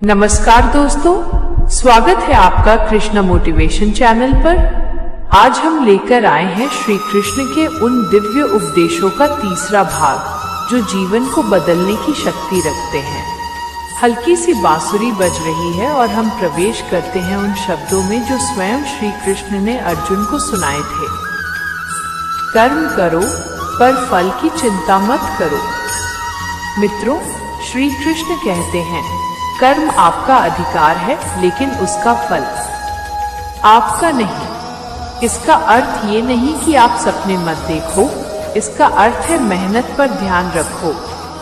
नमस्कार दोस्तों, स्वागत है आपका कृष्ण मोटिवेशन चैनल पर। आज हम लेकर आए हैं श्री कृष्ण के उन दिव्य उपदेशों का तीसरा भाग जो जीवन को बदलने की शक्ति रखते हैं। हल्की सी बांसुरी बज रही है और हम प्रवेश करते हैं उन शब्दों में जो स्वयं श्री कृष्ण ने अर्जुन को सुनाए थे। कर्म करो पर फल की चिंता मत करो। मित्रों, श्री कृष्ण कहते हैं कर्म आपका अधिकार है, लेकिन उसका फल आपका नहीं। इसका अर्थ ये नहीं कि आप सपने मत देखो, इसका अर्थ है मेहनत पर ध्यान रखो,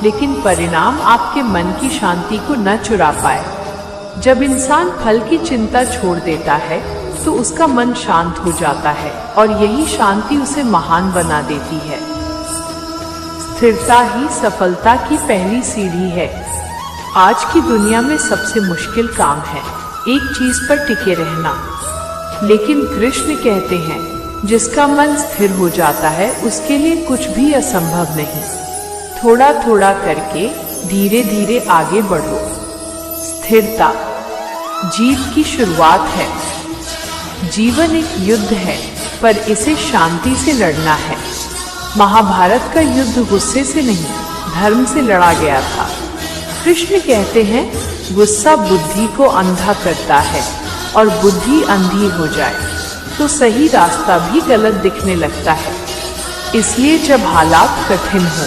लेकिन परिणाम आपके मन की शांति को न चुरा पाए। जब इंसान फल की चिंता छोड़ देता है तो उसका मन शांत हो जाता है और यही शांति उसे महान बना देती है। स्थिरता ही सफलता की पहली सीढ़ी है। आज की दुनिया में सबसे मुश्किल काम है एक चीज पर टिके रहना, लेकिन कृष्ण कहते हैं जिसका मन स्थिर हो जाता है उसके लिए कुछ भी असंभव नहीं। थोड़ा थोड़ा करके धीरे धीरे आगे बढ़ो। स्थिरता जीत की शुरुआत है। जीवन एक युद्ध है, पर इसे शांति से लड़ना है। महाभारत का युद्ध गुस्से से नहीं, धर्म से लड़ा गया था। कृष्ण कहते हैं गुस्सा बुद्धि को अंधा करता है, और बुद्धि अंधी हो जाए तो सही रास्ता भी गलत दिखने लगता है। इसलिए जब हालात कठिन हो,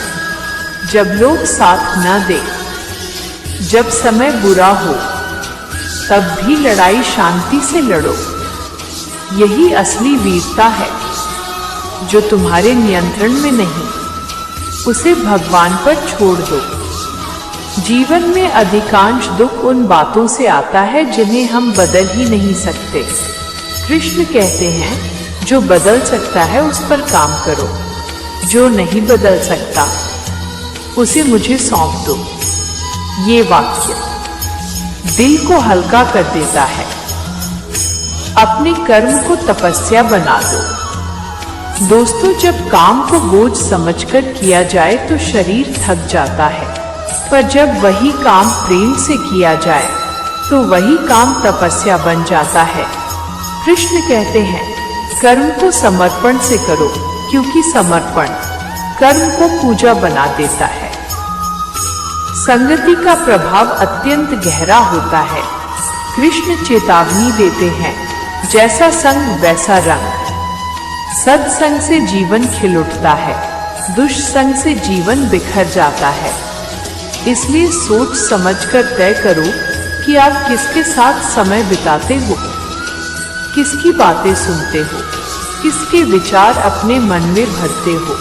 जब लोग साथ न दे, जब समय बुरा हो, तब भी लड़ाई शांति से लड़ो। यही असली वीरता है। जो तुम्हारे नियंत्रण में नहीं, उसे भगवान पर छोड़ दो। जीवन में अधिकांश दुख उन बातों से आता है जिन्हें हम बदल ही नहीं सकते। कृष्ण कहते हैं जो बदल सकता है उस पर काम करो, जो नहीं बदल सकता उसे मुझे सौंप दो। ये वाक्य दिल को हल्का कर देता है। अपने कर्म को तपस्या बना दो। दोस्तों, जब काम को बोझ समझकर किया जाए तो शरीर थक जाता है, पर जब वही काम प्रेम से किया जाए तो वही काम तपस्या बन जाता है। कृष्ण कहते हैं कर्म को समर्पण से करो, क्योंकि समर्पण कर्म को पूजा बना देता है। संगति का प्रभाव अत्यंत गहरा होता है। कृष्ण चेतावनी देते हैं जैसा संग वैसा रंग। सत्संग से जीवन खिल उठता है, दुष्संग से जीवन बिखर जाता है। इसलिए सोच समझकर तय करो कि आप किसके साथ समय बिताते हो, किसकी बातें सुनते हो, किसके विचार अपने मन में भरते हो।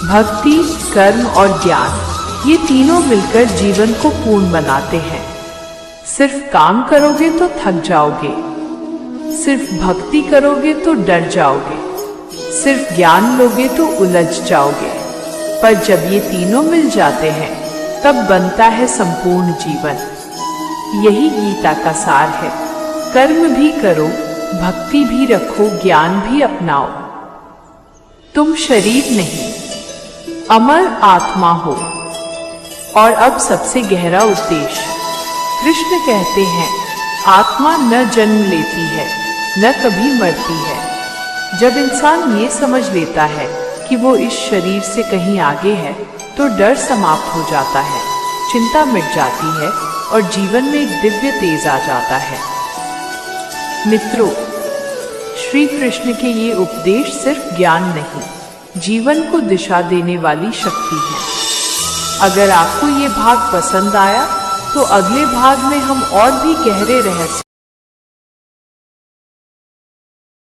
भक्ति, कर्म और ज्ञान, ये तीनों मिलकर जीवन को पूर्ण बनाते हैं। सिर्फ काम करोगे तो थक जाओगे, सिर्फ भक्ति करोगे तो डर जाओगे, सिर्फ ज्ञान लोगे तो उलझ जाओगे। पर जब ये तीनों मिल जाते हैं तब बनता है संपूर्ण जीवन। यही गीता का सार है। कर्म भी करो, भक्ति भी रखो, ज्ञान भी अपनाओ। तुम शरीर नहीं, अमर आत्मा हो। और अब सबसे गहरा उपदेश। कृष्ण कहते हैं आत्मा न जन्म लेती है, न कभी मरती है। जब इंसान ये समझ लेता है कि वो इस शरीर से कहीं आगे है तो डर समाप्त हो जाता है, चिंता मिट जाती है और जीवन में एक दिव्य तेज आ जाता है। मित्रों, श्री कृष्ण के ये उपदेश सिर्फ ज्ञान नहीं, जीवन को दिशा देने वाली शक्ति है। अगर आपको ये भाग पसंद आया तो अगले भाग में हम और भी गहरे रहस्य